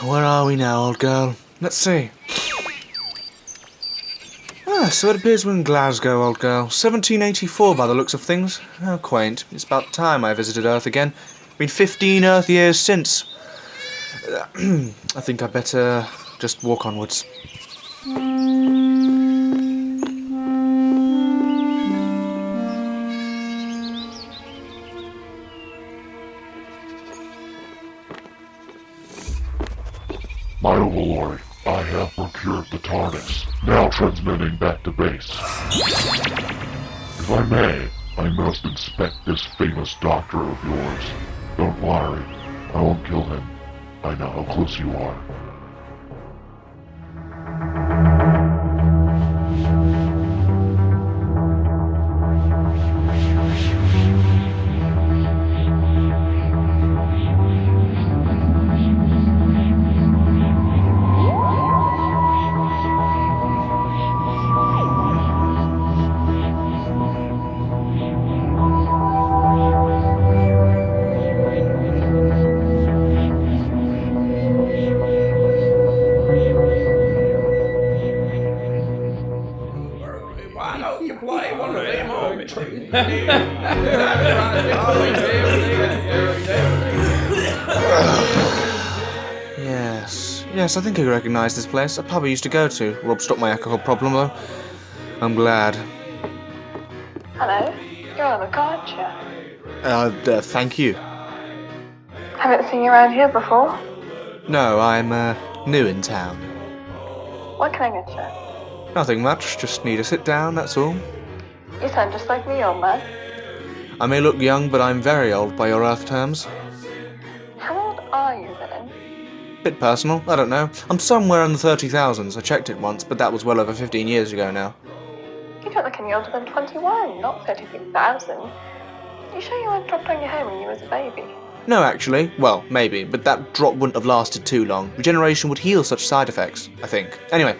Where are we now, old girl? Let's see. So it appears we're in Glasgow, old girl. 1784 by the looks of things. How quaint. It's about time I visited Earth again. Been 15 Earth years since. I think I'd better just walk onwards. My overlord, I have procured the TARDIS, now transmitting back to base. If I may, I must inspect this famous doctor of yours. Don't worry, I won't kill him. I know how close you are. Yes, I think I recognise this place. A pub I used to go to. Rob stopped my alcohol problem, though. I'm glad. Hello, you're on the card chair. Thank you. Haven't seen you around here before. No, I'm, new in town. What can I get you? Nothing much, just need to sit down, that's all. You sound just like me, old man. I may look young, but I'm very old by your Earth terms. How old are you then? Bit personal, I don't know. I'm somewhere in the 30,000s. I checked it once, but that was well over 15 years ago now. You don't look any older than 21, not 33,000. You sure you weren't dropped on your head when you was a baby? No, actually. Well, maybe, but that drop wouldn't have lasted too long. Regeneration would heal such side effects, I think. Anyway,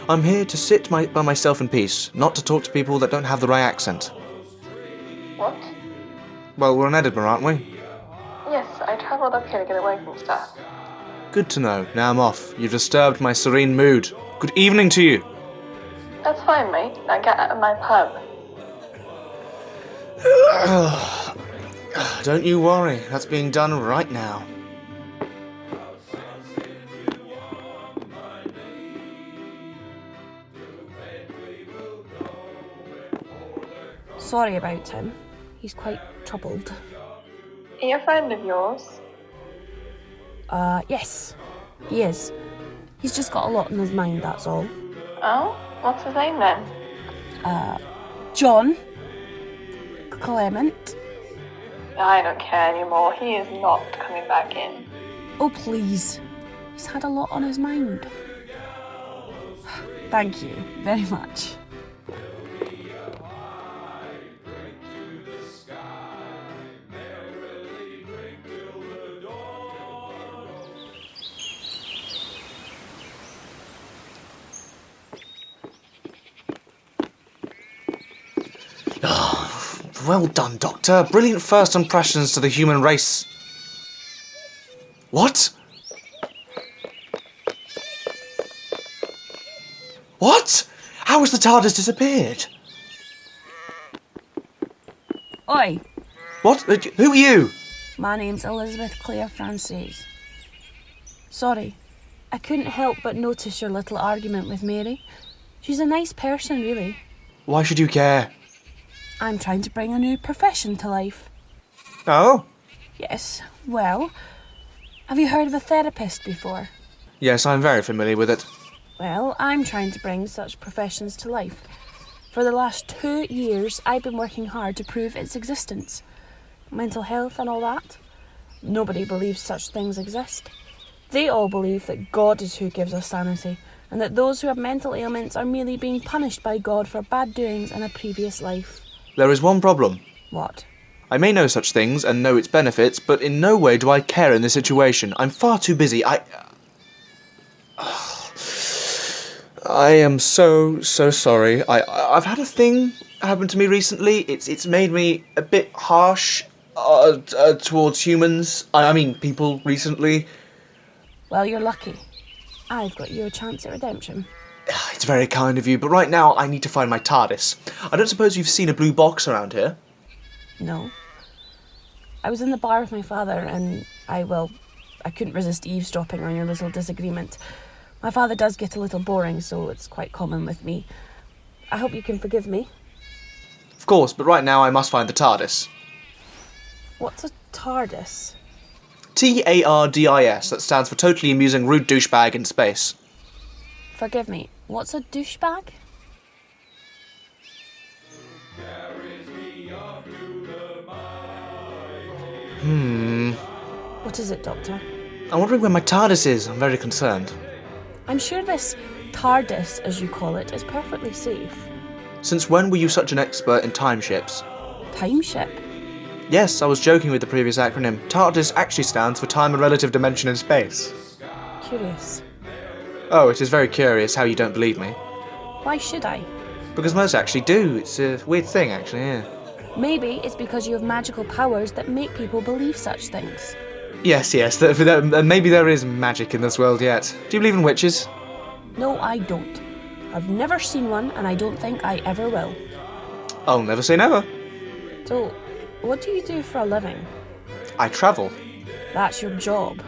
I'm here to sit by myself in peace, not to talk to people that don't have the right accent. What? Well, we're in Edinburgh, aren't we? Yes, I travelled up here to get away from stuff. Good to know. Now I'm off. You've disturbed my serene mood. Good evening to you. That's fine, mate. Now get out of my pub. Don't you worry. That's being done right now. Sorry about him. He's quite troubled. Are you a friend of yours? Yes. He is. He's just got a lot on his mind, that's all. Oh? What's his name then? John. Clement. I don't care anymore. He is not coming back in. Oh, please. He's had a lot on his mind. Thank you very much. Well done, Doctor. Brilliant first impressions to the human race. What? What? How has the TARDIS disappeared? Oi! What? Who are you? My name's Elizabeth Clare Francais. Sorry, I couldn't help but notice your little argument with Mary. She's a nice person, really. Why should you care? I'm trying to bring a new profession to life. Oh? Yes, well, have you heard of a therapist before? Yes, I'm very familiar with it. Well, I'm trying to bring such professions to life. For the last 2 years, I've been working hard to prove its existence. Mental health and all that. Nobody believes such things exist. They all believe that God is who gives us sanity, and that those who have mental ailments are merely being punished by God for bad doings in a previous life. There is one problem. What? I may know such things and know its benefits, but in no way do I care in this situation. I'm far too busy. I am so sorry. I've had a thing happen to me recently. It's made me a bit harsh towards humans. I mean people recently. Well, you're lucky. I've got you a chance at redemption. It's very kind of you, but right now I need to find my TARDIS. I don't suppose you've seen a blue box around here? No. I was in the bar with my father and I couldn't resist eavesdropping on your little disagreement. My father does get a little boring, so it's quite common with me. I hope you can forgive me. Of course, but right now I must find the TARDIS. What's a TARDIS? TARDIS, that stands for Totally Amusing Rude Douchebag in Space. Forgive me, what's a douchebag? What is it, Doctor? I'm wondering where my TARDIS is. I'm very concerned. I'm sure this TARDIS, as you call it, is perfectly safe. Since when were you such an expert in time ships? Time ship? Yes, I was joking with the previous acronym. TARDIS actually stands for Time and Relative Dimension in Space. Curious. Oh, it is very curious how you don't believe me. Why should I? Because most actually do. It's a weird thing, actually, yeah. Maybe it's because you have magical powers that make people believe such things. Yes, maybe there is magic in this world yet. Do you believe in witches? No, I don't. I've never seen one, and I don't think I ever will. I'll never say never. So, what do you do for a living? I travel. That's your job.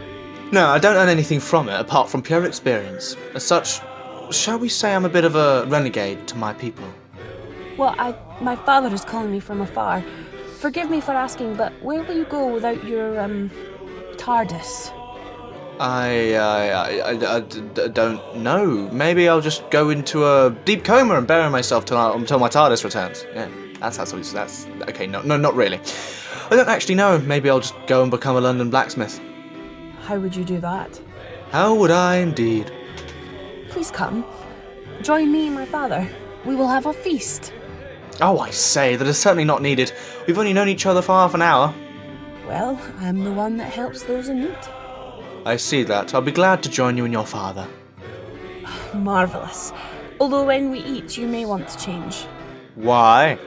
No, I don't earn anything from it apart from pure experience. As such, shall we say I'm a bit of a renegade to my people? Well, my father is calling me from afar. Forgive me for asking, but where will you go without your, TARDIS? I don't know. Maybe I'll just go into a deep coma and bury myself until my TARDIS returns. Yeah, that's okay. No, not really. I don't actually know. Maybe I'll just go and become a London blacksmith. How would you do that? How would I indeed? Please come. Join me and my father. We will have a feast. Oh, I say, that is certainly not needed. We've only known each other for half an hour. Well, I'm the one that helps those in need. I see that. I'll be glad to join you and your father. Marvellous. Although when we eat, you may want to change. Why?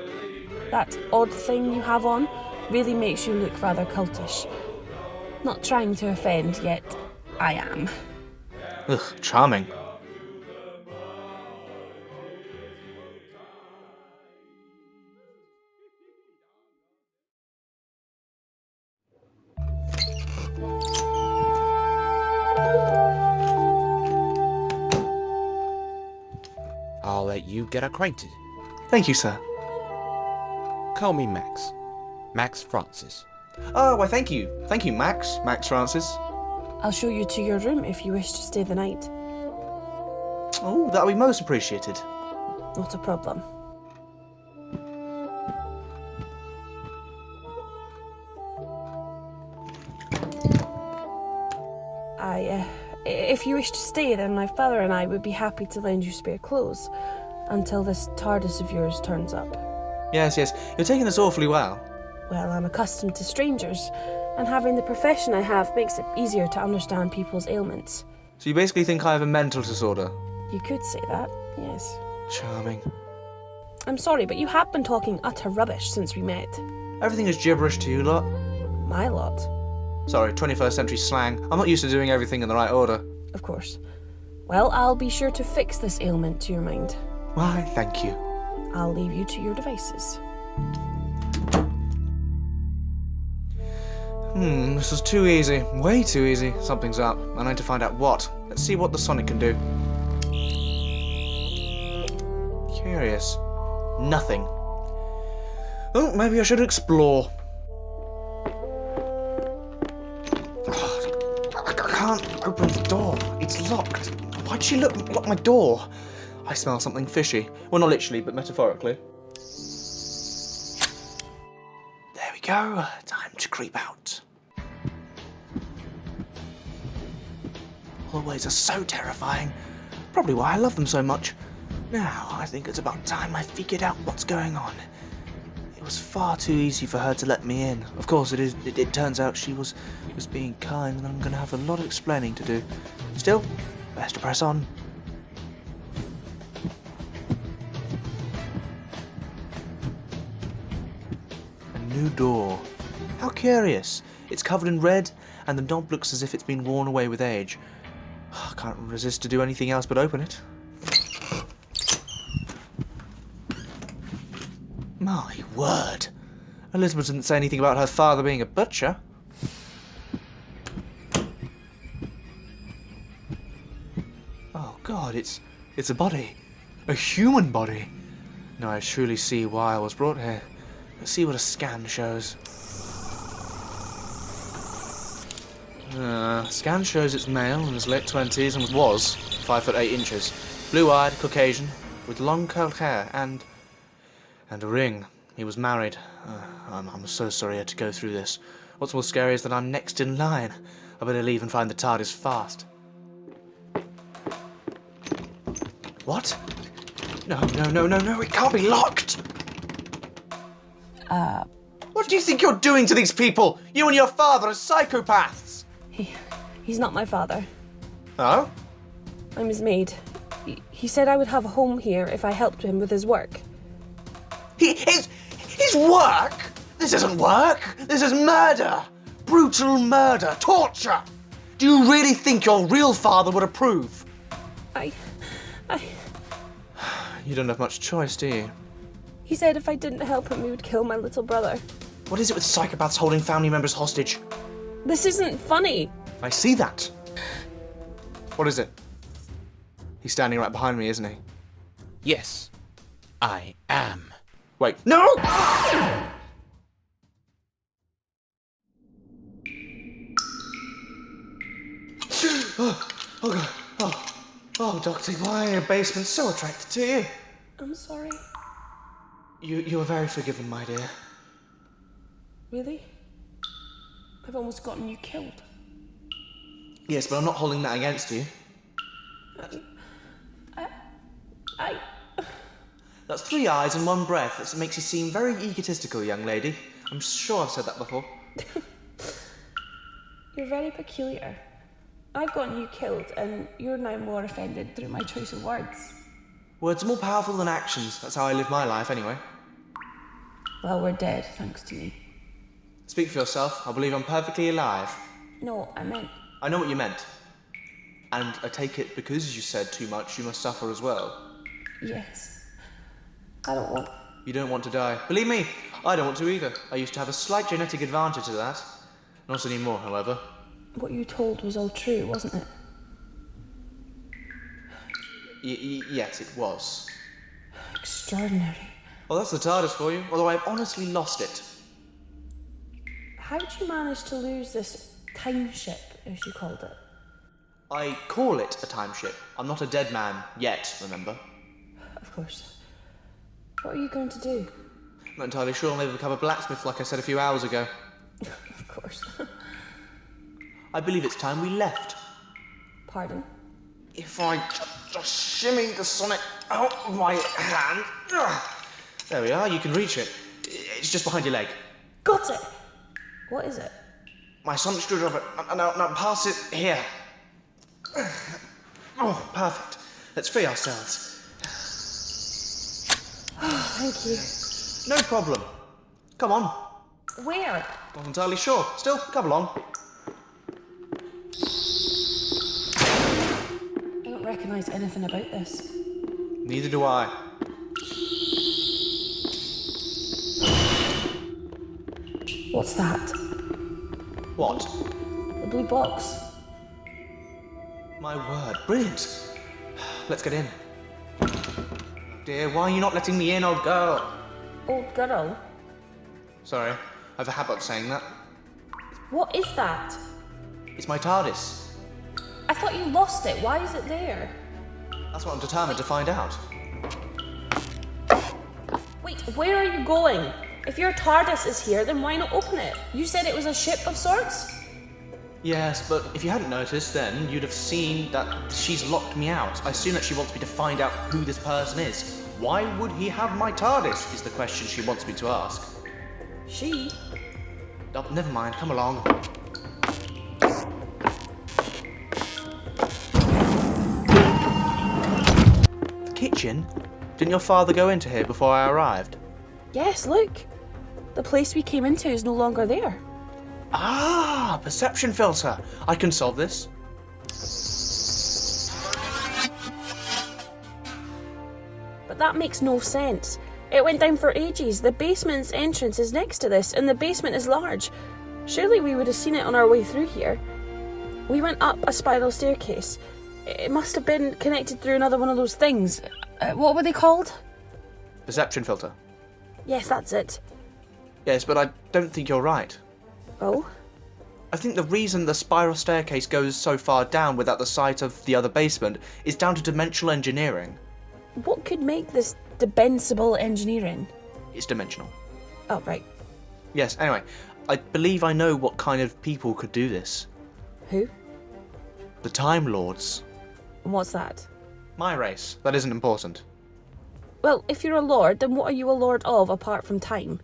That odd thing you have on really makes you look rather cultish. Not trying to offend, yet I am. Ugh, charming. I'll let you get acquainted. Thank you, sir. Call me Max. Max Francis. Oh, why, thank you. Thank you, Max. Max Francis. I'll show you to your room if you wish to stay the night. Oh, that'll be most appreciated. Not a problem. If you wish to stay, then my father and I would be happy to lend you spare clothes until this TARDIS of yours turns up. Yes. You're taking this awfully well. Well, I'm accustomed to strangers, and having the profession I have makes it easier to understand people's ailments. So you basically think I have a mental disorder? You could say that, yes. Charming. I'm sorry, but you have been talking utter rubbish since we met. Everything is gibberish to you lot. My lot. Sorry, 21st century slang. I'm not used to doing everything in the right order. Of course. Well, I'll be sure to fix this ailment to your mind. Why, thank you. I'll leave you to your devices. This is too easy. Way too easy. Something's up. I need to find out what. Let's see what the Sonic can do. Curious. Nothing. Oh, maybe I should explore. I can't open the door. It's locked. Why'd she lock my door? I smell something fishy. Well, not literally, but metaphorically. There we go. Time to creep out. Hallways are so terrifying. Probably why I love them so much. Now, I think it's about time I figured out what's going on. It was far too easy for her to let me in. Of course, it turns out she was being kind, and I'm going to have a lot of explaining to do. Still, best to press on. A new door. How curious. It's covered in red, and the knob looks as if it's been worn away with age. I can't resist to do anything else but open it. My word. Elizabeth didn't say anything about her father being a butcher. Oh God, it's a body. A human body. Now I truly see why I was brought here. Let's see what a scan shows. Scan shows it's male in his late 20s and was 5 foot 8 inches. Blue-eyed, Caucasian, with long curled hair and a ring. He was married. I'm so sorry I had to go through this. What's more scary is that I'm next in line. I better leave and find the TARDIS fast. What? No, it can't be locked! What do you think you're doing to these people? You and your father are psychopaths! He's not my father. Oh? I'm his maid. He said I would have a home here if I helped him with his work. His work? This isn't work. This is murder. Brutal murder. Torture. Do you really think your real father would approve? You don't have much choice, do you? He said if I didn't help him, he would kill my little brother. What is it with psychopaths holding family members hostage? This isn't funny. I see that. What is it? He's standing right behind me, isn't he? Yes, I am. Wait. No! Oh, Doctor, why are your basement so attracted to you? I'm sorry. You are very forgiven, my dear. Really? I've almost gotten you killed. Yes, but I'm not holding that against you. That's 3 eyes and 1 breath. That makes you seem very egotistical, young lady. I'm sure I've said that before. You're very peculiar. I've gotten you killed, and you're now more offended through my choice of words. Words are more powerful than actions. That's how I live my life, anyway. Well, we're dead, thanks to me. Speak for yourself. I believe I'm perfectly alive. No, I meant... I know what you meant. And I take it because you said too much, you must suffer as well. Yes. I don't want... You don't want to die. Believe me, I don't want to either. I used to have a slight genetic advantage of that. Not anymore, however. What you told was all true, wasn't it? Yes, it was. Extraordinary. Well, that's the TARDIS for you, although I've honestly lost it. How'd you manage to lose this time ship, as you called it? I call it a time ship. I'm not a dead man yet, remember? Of course. What are you going to do? I'm not entirely sure. I'll maybe become a blacksmith like I said a few hours ago. Of course. I believe it's time we left. Pardon? If I just shimmy the sonnet out of my hand. There we are, you can reach it. It's just behind your leg. Got it! What is it? My sonic screwdriver. Now pass it here. Oh, perfect. Let's free ourselves. Thank you. No problem. Come on. Where? Not entirely sure. Still, come along. I don't recognise anything about this. Neither do I. What's that? What? The blue box. My word, brilliant. Let's get in. Dear, why are you not letting me in, old girl? Old girl? Sorry, I have a habit of saying that. What is that? It's my TARDIS. I thought you lost it. Why is it there? That's what I'm determined to find out. Wait, where are you going? If your TARDIS is here, then why not open it? You said it was a ship of sorts? Yes, but if you hadn't noticed then, you'd have seen that she's locked me out. I assume that she wants me to find out who this person is. Why would he have my TARDIS, is the question she wants me to ask. She? Oh, never mind, come along. The kitchen? Didn't your father go into here before I arrived? Yes, look. The place we came into is no longer there. Ah, perception filter. I can solve this. that makes no sense. It went down for ages. The basement's entrance is next to this, and the basement is large. Surely we would have seen it on our way through here. We went up a spiral staircase. It must have been connected through another one of those things. What were they called? Perception filter. Yes, that's it. Yes, but I don't think you're right. Oh? I think the reason the spiral staircase goes so far down without the sight of the other basement is down to dimensional engineering. What could make this dimensible engineering? It's dimensional. Oh, right. Yes, anyway, I believe I know what kind of people could do this. Who? The Time Lords. And what's that? My race. That isn't important. Well, if you're a lord, then what are you a lord of apart from time?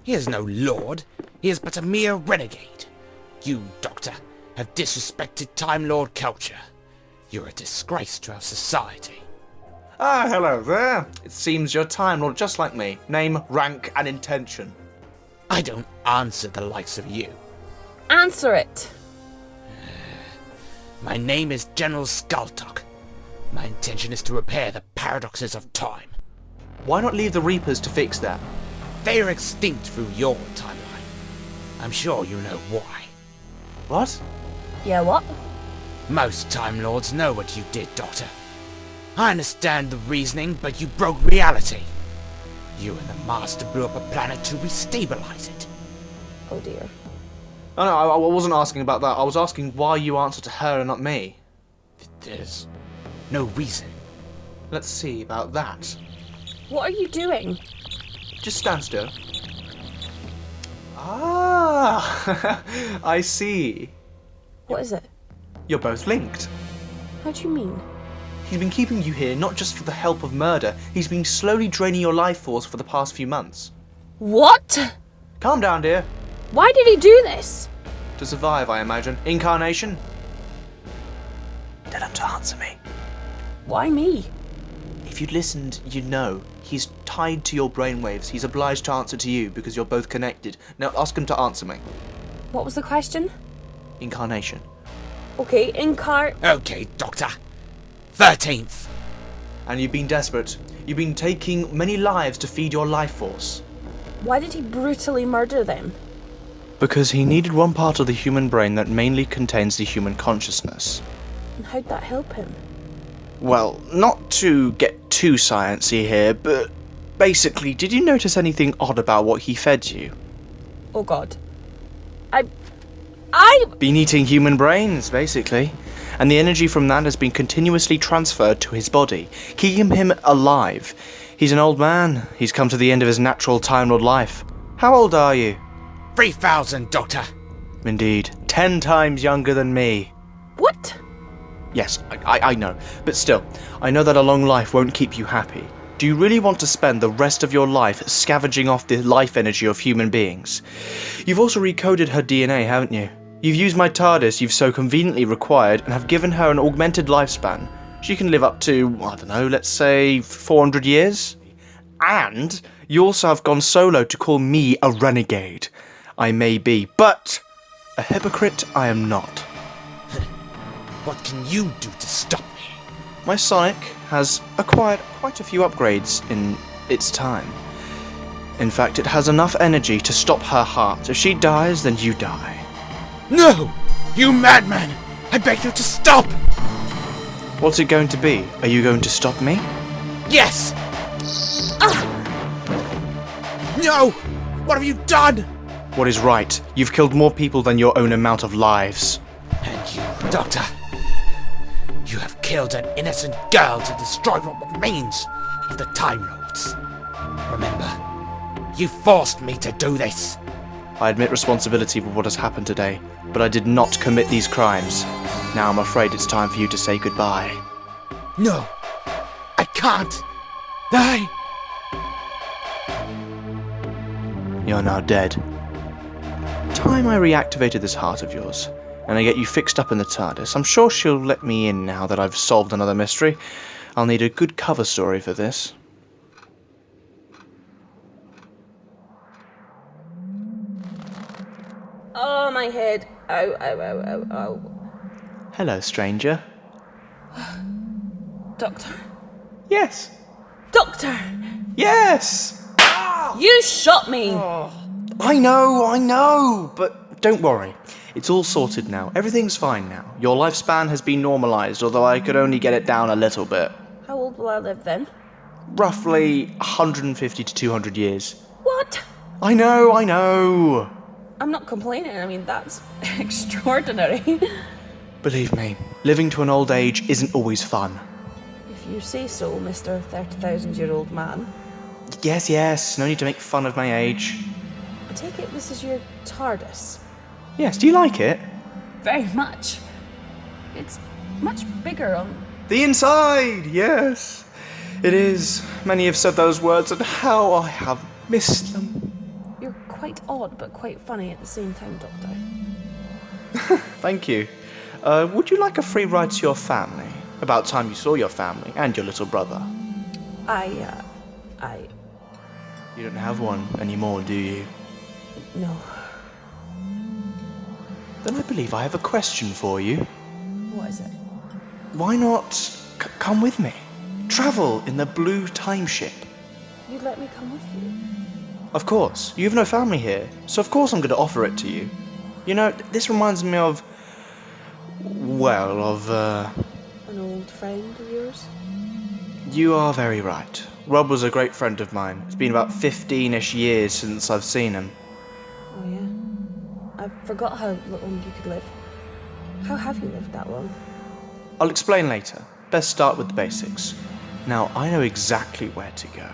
He is no lord. He is but a mere renegade. You, Doctor, have disrespected Time Lord culture. You're a disgrace to our society. Ah, hello there. It seems you're Time Lord just like me. Name, rank, and intention. I don't answer the likes of you. Answer it! My name is General Skaltok. My intention is to repair the paradoxes of time. Why not leave the Reapers to fix that? They are extinct through your timeline. I'm sure you know why. What? Yeah, what? Most Time Lords know what you did, Doctor. I understand the reasoning, but you broke reality. You and the Master blew up a planet to restabilize it. Oh dear. No, I wasn't asking about that. I was asking why you answer to her and not me. There's no reason. Let's see about that. What are you doing? Just stand still. Ah, I see. What is it? You're both linked. How do you mean? He's been keeping you here not just for the help of murder, he's been slowly draining your life force for the past few months. What? Calm down, dear. Why did he do this? To survive, I imagine. Incarnation? Tell him to answer me. Why me? If you'd listened, you'd know. He's tied to your brainwaves. He's obliged to answer to you because you're both connected. Now ask him to answer me. What was the question? Incarnation. Okay, Okay, Doctor. 13th. And you've been desperate. You've been taking many lives to feed your life force. Why did he brutally murder them? Because he needed one part of the human brain that mainly contains the human consciousness. And how'd that help him? Well, not to get too sciencey here, but basically, did you notice anything odd about what he fed you? Oh god. Been eating human brains, basically. And the energy from that has been continuously transferred to his body, keeping him alive. He's an old man. He's come to the end of his natural Time Lord life. How old are you? 3,000, Doctor. Indeed. 10 times younger than me. What? Yes, I know. But still, I know that a long life won't keep you happy. Do you really want to spend the rest of your life scavenging off the life energy of human beings? You've also recoded her DNA, haven't you? You've used my TARDIS you've so conveniently required and have given her an augmented lifespan. She can live up to, I don't know, let's say 400 years? And you also have gone solo to call me a renegade. I may be, but a hypocrite I am not. What can you do to stop me? My Sonic has acquired quite a few upgrades in its time. In fact, it has enough energy to stop her heart. If she dies, then you die. No! You madman! I beg you to stop! What's it going to be? Are you going to stop me? Yes! No! What have you done? What is right? You've killed more people than your own amount of lives. And you, Doctor, you have killed an innocent girl to destroy what remains of the Time Lords. Remember, you forced me to do this. I admit responsibility for what has happened today, but I did not commit these crimes. Now I'm afraid it's time for you to say goodbye. No, I can't. I... You're now dead. Time I reactivated this heart of yours, and I get you fixed up in the TARDIS. I'm sure she'll let me in now that I've solved another mystery. I'll need a good cover story for this. Oh, my head. Ow, ow, ow, ow, ow. Hello, stranger. Doctor? Yes. Doctor! Yes! You shot me! I know, but don't worry. It's all sorted now. Everything's fine now. Your lifespan has been normalised, although I could only get it down a little bit. How old will I live then? Roughly 150 to 200 years. What? I know. I'm not complaining, I mean, that's extraordinary. Believe me, living to an old age isn't always fun. If you say so, Mr. 30,000-year-old man. Yes, no need to make fun of my age. I take it this is your TARDIS. Yes, do you like it? Very much. It's much bigger on... The inside, yes. It is. Many have said those words, and how I have missed them. You're quite odd, but quite funny at the same time, Doctor. Thank you. Would you like a free ride to your family? About time you saw your family and your little brother. You don't have one anymore, do you? No. Then I believe I have a question for you. What is it? Why not come with me? Travel in the blue time ship. You'd let me come with you? Of course. You have no family here, so of course I'm going to offer it to you. You know, this reminds me of... An old friend of yours? You are very right. Rob was a great friend of mine. It's been about 15-ish years since I've seen him. Oh yeah? I forgot how long you could live. How have you lived that long? I'll explain later. Best start with the basics. Now, I know exactly where to go.